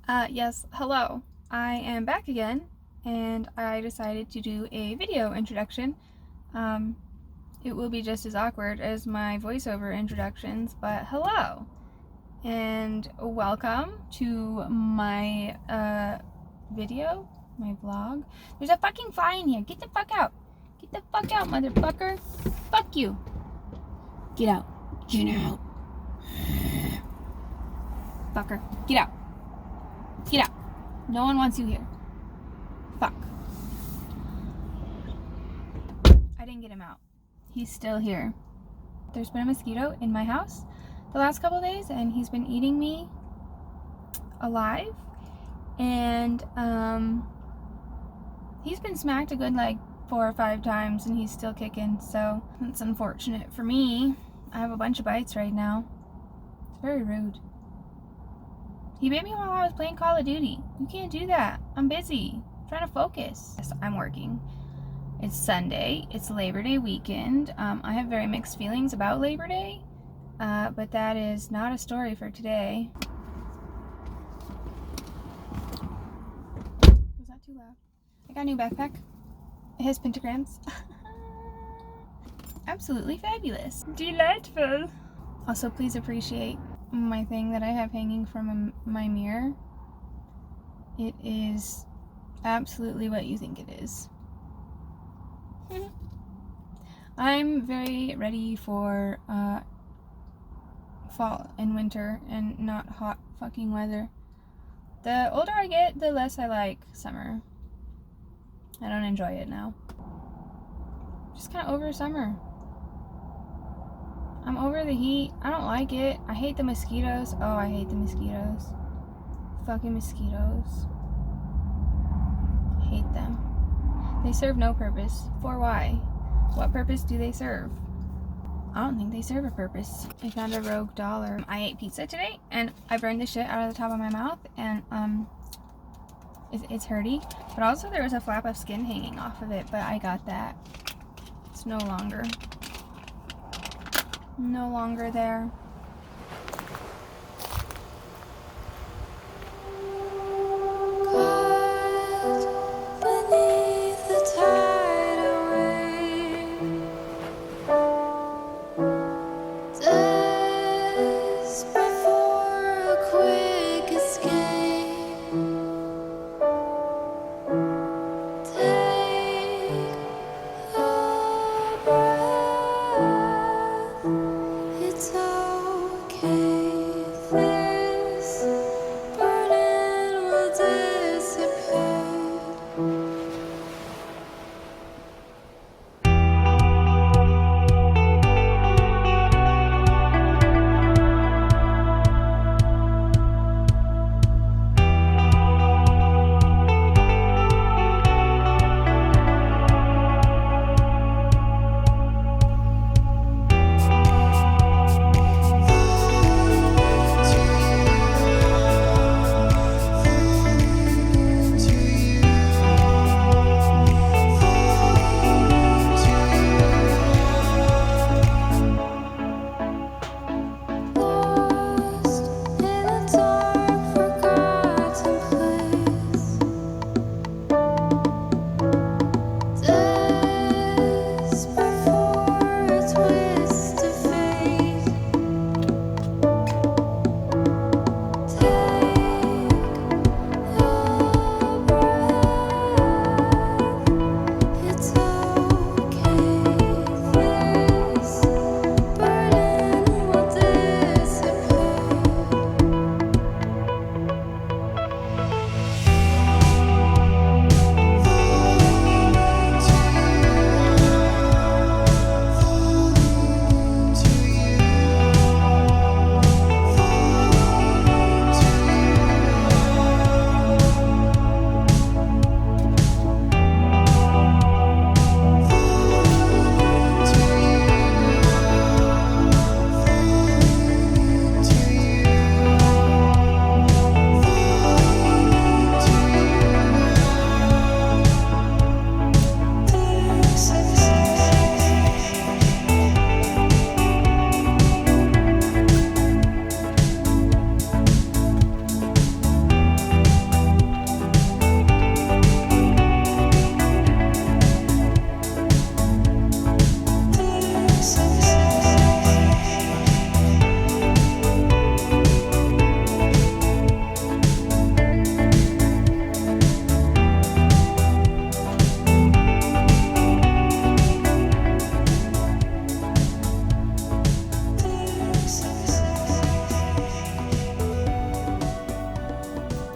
Yes, hello. I am back again, and I decided to do a video introduction. Um, it will be just as awkward as my voiceover introductions, but hello, and welcome to my, video, my vlog. There's a fucking fly in here. Get the fuck out. Get the fuck out, motherfucker. Fuck you. Get out. Get out. Fucker. Get out. Get out. No one wants you here. Fuck. I didn't get him out. He's still here. There's been a mosquito in my house the last couple days, and he's been eating me alive. And he's been smacked a good like 4 or 5 times, and he's still kicking. So it's unfortunate for me. I have a bunch of bites right now. It's very rude. He bit me while I was playing Call of Duty. You can't do that. I'm busy. I'm trying to focus. Yes, I'm working. It's Sunday. It's Labor Day weekend. I have very mixed feelings about Labor Day, but that is not a story for today. Was that too loud? I got a new backpack. It has pentagrams. Absolutely fabulous. Delightful. Also, please appreciate my thing that I have hanging from my mirror. It is absolutely what you think it is. I'm very ready for fall and winter and not hot fucking weather. The older I get, the less I like summer. I don't enjoy it now. Just kind of over summer. I'm over the heat. I don't like it. I hate the mosquitoes. Oh, I hate the mosquitoes. Fucking mosquitoes. I hate them. They serve no purpose. For why? What purpose do they serve? I don't think they serve a purpose. I found a rogue dollar. I ate pizza today, and I burned the shit out of the top of my mouth, and it's hurty. But also there was a flap of skin hanging off of it, but I got that. It's no longer there.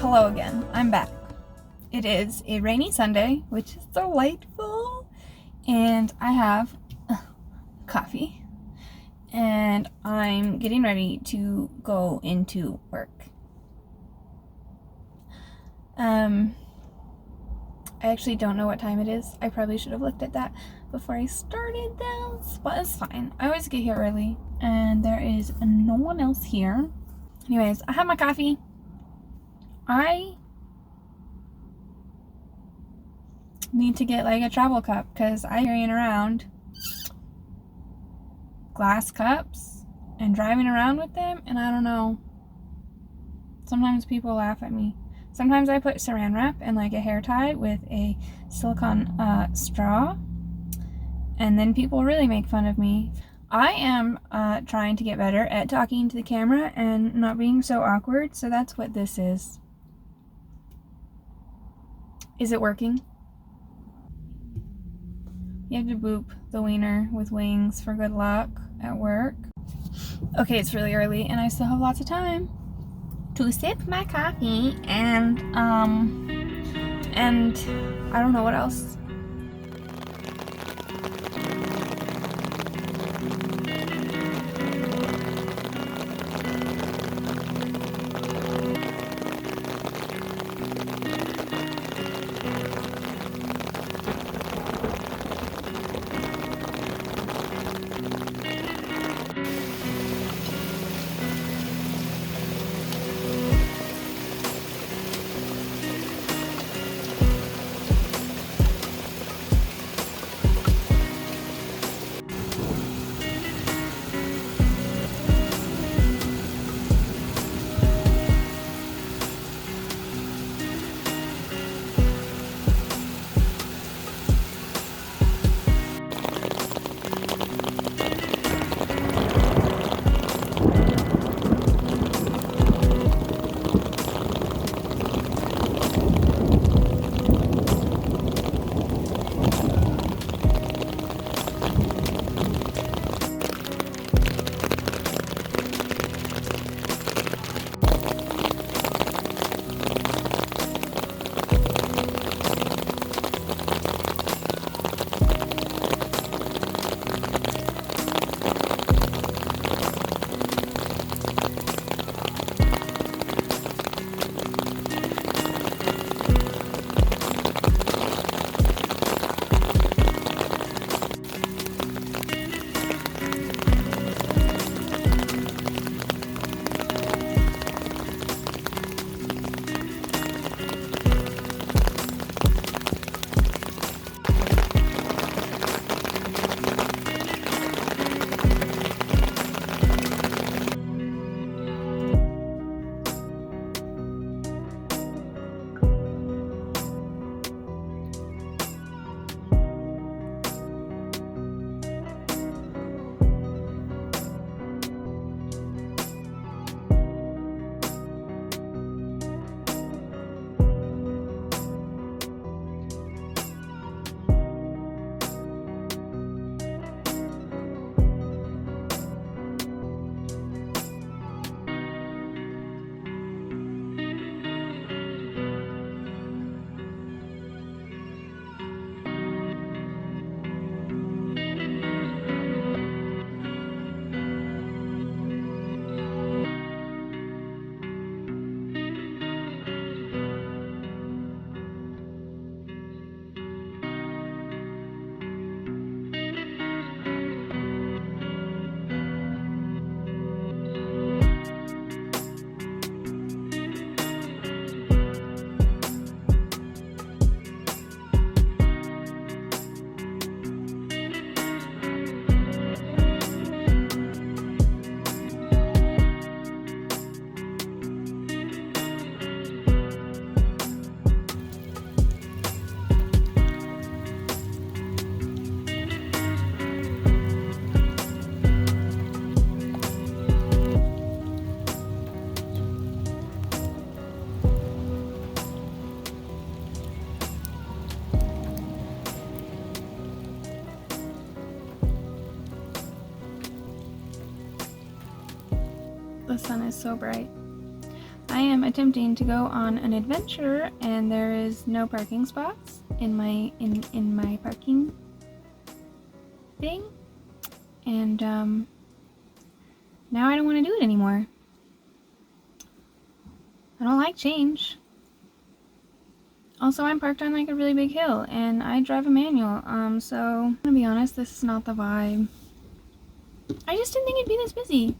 Hello again, I'm back. It is a rainy Sunday, which is delightful, and I have coffee, and I'm getting ready to go into work. I actually don't know what time it is. I probably should have looked at that before I started this, but it's fine. I always get here early, and there is no one else here. Anyways, I have my coffee. I need to get like a travel cup because I'm carrying around glass cups and driving around with them, and I don't know. Sometimes people laugh at me. Sometimes I put saran wrap in like a hair tie with a silicone straw, and then people really make fun of me. I am trying to get better at talking to the camera and not being so awkward, so that's what this is. Is it working? You have to boop the wiener with wings for good luck at work. Okay, it's really early and I still have lots of time to sip my coffee and I don't know what else. The sun is so bright. I am attempting to go on an adventure, and there is no parking spots in my parking thing, and now I don't want to do it anymore. I don't like change. Also, I'm parked on like a really big hill, and I drive a manual, so I'm gonna be honest, this is not the vibe. I just didn't think it'd be this busy.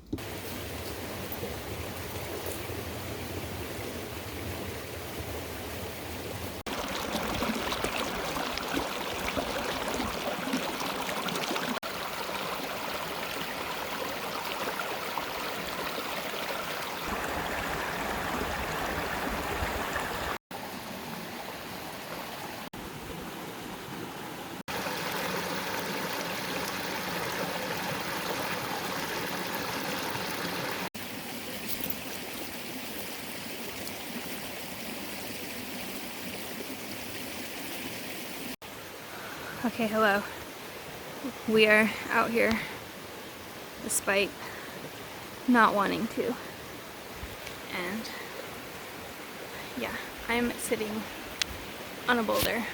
Okay, hello. We are out here despite not wanting to. And yeah, I'm sitting on a boulder.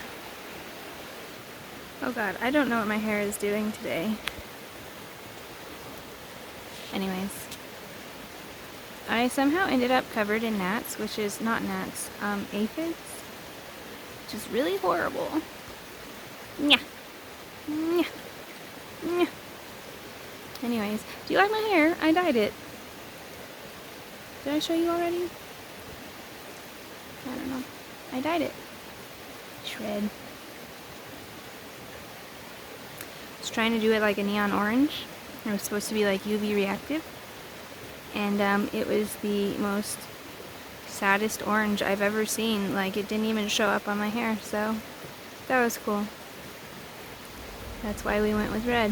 Oh god, I don't know what my hair is doing today. Anyways, I somehow ended up covered in gnats, which is not gnats, aphids, which is really horrible. Yeah. Yeah. Yeah. Anyways, do you like my hair? I dyed it. Did I show you already? I don't know. I dyed it. Shred. I was trying to do it like a neon orange. It was supposed to be like UV reactive. And it was the most saddest orange I've ever seen. Like, it didn't even show up on my hair, so that was cool. That's why we went with red.